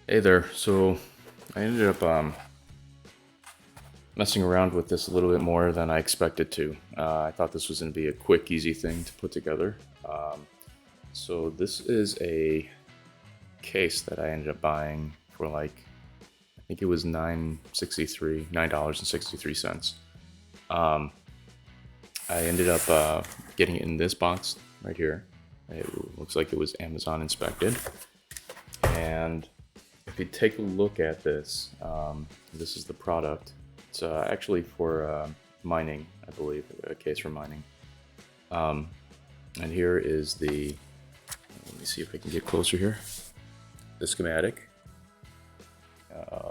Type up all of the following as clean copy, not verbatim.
Hey there. So I ended up messing around with this a little bit more than I expected to. I thought this was going to be a quick, easy thing to put together. So this is a case that I ended up buying for like I think it was $9.63. Um, I ended up getting it in this box right here. It looks like it was Amazon inspected, and if you take a look at this, this is the product. It's actually for mining, I believe, a case for mining. Um, and here is the, let me see if I can get closer here, the schematic.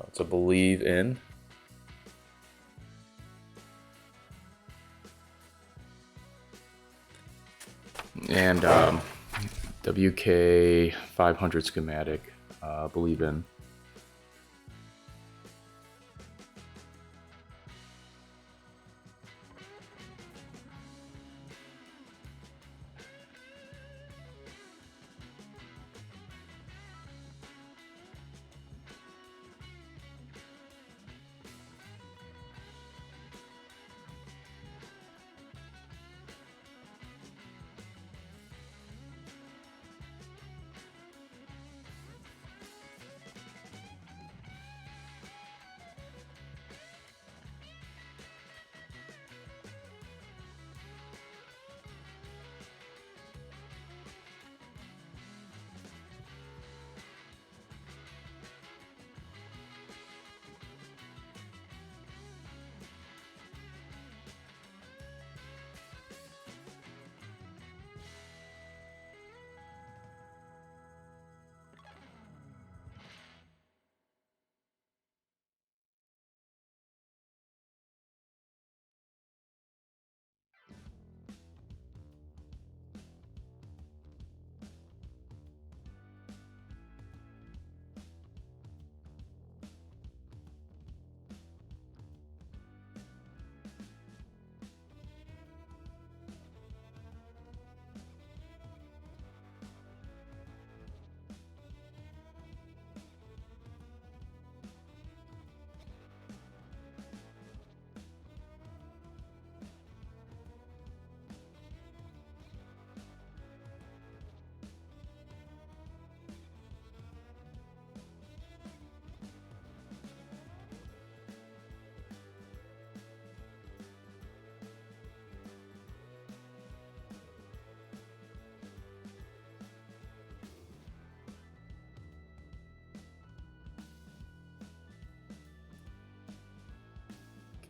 It's a believe in. And WK 500 schematic, believe in.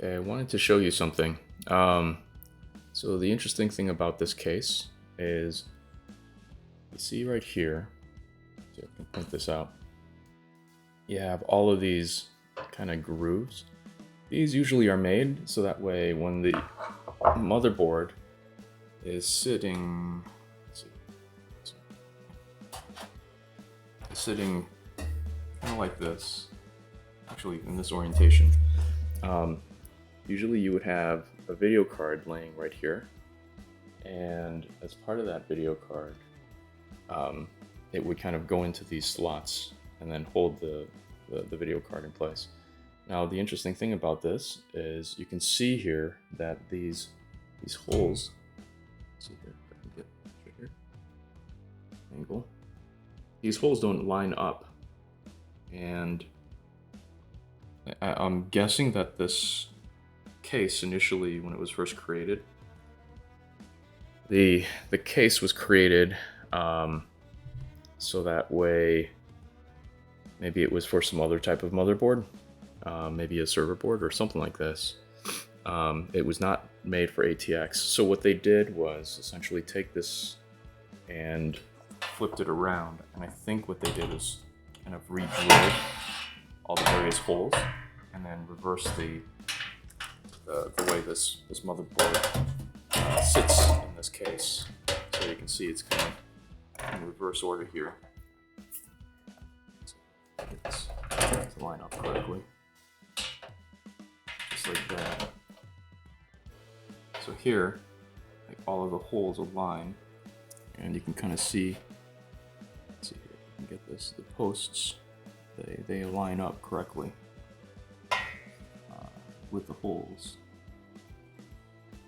Okay, I wanted to show you something. So the interesting thing about this case is, you see right here, so I can point this out, you have all of these kind of grooves. These usually are made so that way when the motherboard is sitting, sitting kind of like this, actually in this orientation, um, usually you would have a video card laying right here, and as part of that video card, it would kind of go into these slots and then hold the video card in place. Now the interesting thing about this is you can see here that these holes, let's see here, if I can get right here, angle, these holes don't line up, and I'm guessing that this case initially, when it was first created, the case was created so that way maybe it was for some other type of motherboard, maybe a server board or something like this. It was not made for ATX. So what they did was essentially take this and flipped it around, and I think what they did is kind of re-drilled all the various holes and then reverse the way this motherboard sits in this case. So you can see it's kind of in reverse order here. Get this to line up correctly, just like that. So here, like all of the holes align, and you can kind of see. Let's see here, if I can get this. The posts they line up correctly with the holes,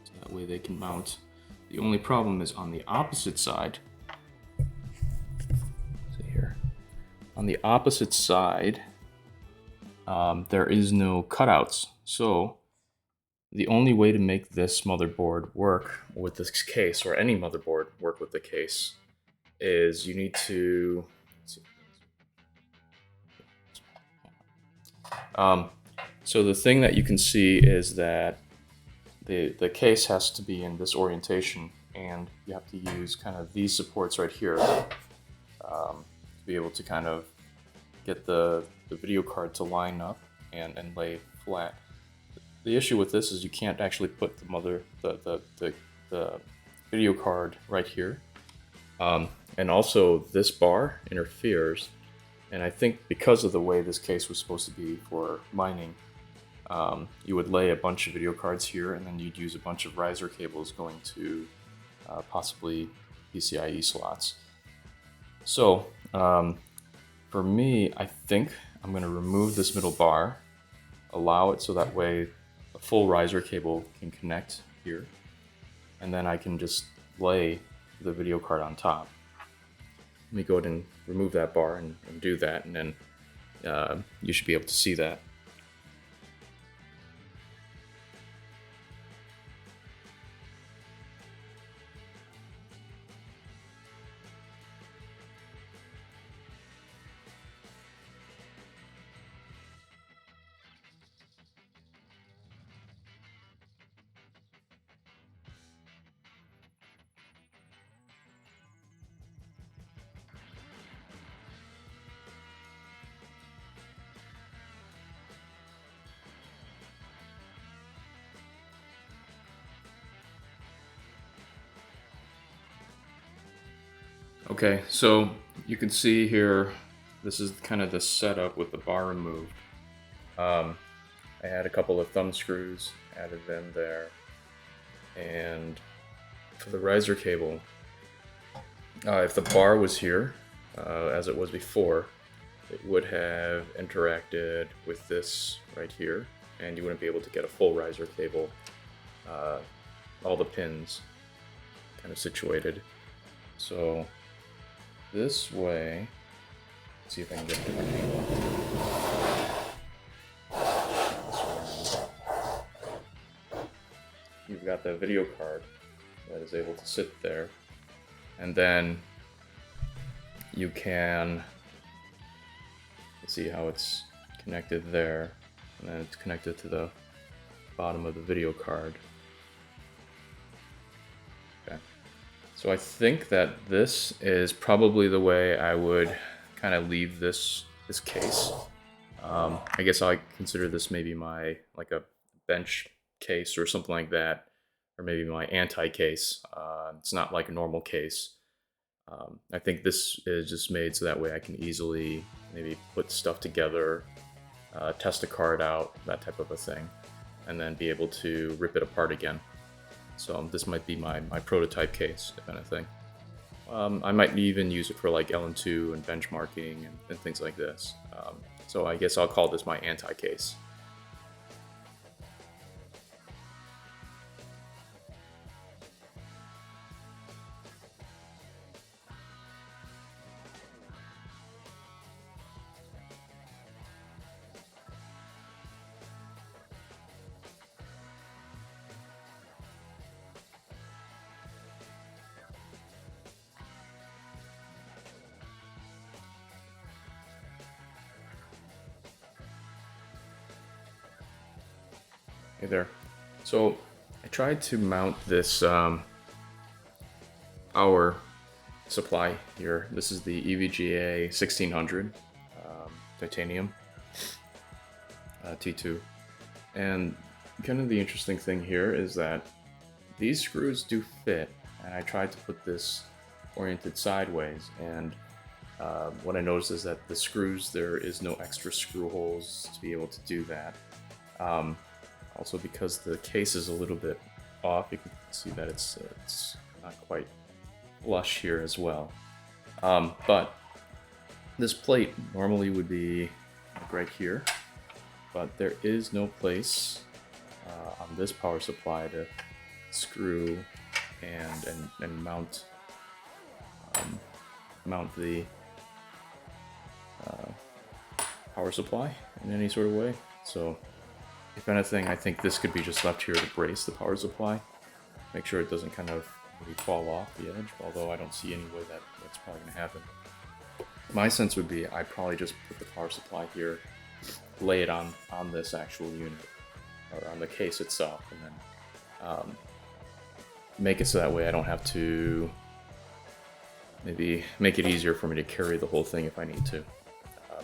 so that way they can mount. The only problem is on the opposite side. See here, on the opposite side, there is no cutouts. So the only way to make this motherboard work with this case, or any motherboard work with the case, is you need to. So the thing that you can see is that the case has to be in this orientation, and you have to use kind of these supports right here to be able to kind of get the video card to line up and lay flat. The issue with this is you can't actually put the video card right here, and also this bar interferes. And I think because of the way this case was supposed to be for mining, you would lay a bunch of video cards here, and then you'd use a bunch of riser cables going to possibly PCIe slots. So for me, I think I'm going to remove this middle bar, allow it so that way a full riser cable can connect here, and then I can just lay the video card on top. Let me go ahead and remove that bar and do that, and then you should be able to see that. Okay, so you can see here, this is kind of the setup with the bar removed. I had a couple of thumb screws, added them there, and for the riser cable, if the bar was here, as it was before, it would have interacted with this right here, and you wouldn't be able to get a full riser cable, all the pins kind of situated. So this way, let's see if I can get it. You've got the video card that is able to sit there, and then you can see how it's connected there, and then it's connected to the bottom of the video card. Okay. So I think that this is probably the way I would kind of leave this case. I guess I consider this maybe my like a bench case or something like that, or maybe my anti-case. It's not like a normal case. I think this is just made so that way I can easily maybe put stuff together, test a card out, that type of a thing, and then be able to rip it apart again. So this might be my prototype case, if anything. I might even use it for like LN2 and benchmarking and things like this. So I guess I'll call this my anti-case. Hey there. So I tried to mount this power supply here. This is the EVGA 1600 titanium T2. And kind of the interesting thing here is that these screws do fit, and I tried to put this oriented sideways, and what I noticed is that the screws, there is no extra screw holes to be able to do that. Also, because the case is a little bit off, you can see that it's not quite flush here as well. But This plate normally would be like right here, but there is no place on this power supply to screw and mount the power supply in any sort of way. So if anything, I think this could be just left here to brace the power supply, make sure it doesn't kind of maybe fall off the edge, although I don't see any way that that's probably going to happen. My sense would be I'd probably just put the power supply here, lay it on this actual unit, or on the case itself, and then make it so that way I don't have to maybe make it easier for me to carry the whole thing if I need to.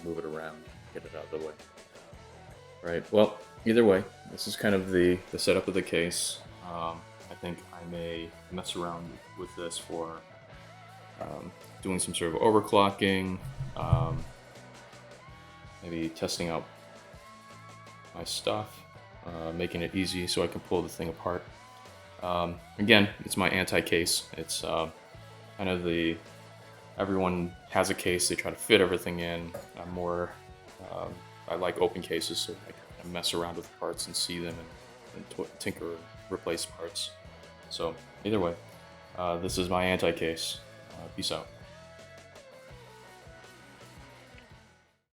Move it around, get it out of the way. Right, well, either way, this is kind of the setup of the case. I think I may mess around with this for doing some sort of overclocking, maybe testing out my stuff, making it easy so I can pull the thing apart. Again, it's my anti-case. It's kind of everyone has a case, they try to fit everything in. I'm more, I like open cases so I can mess around with parts and see them and tinker and replace parts. So either way, this is my anti-case. Peace out.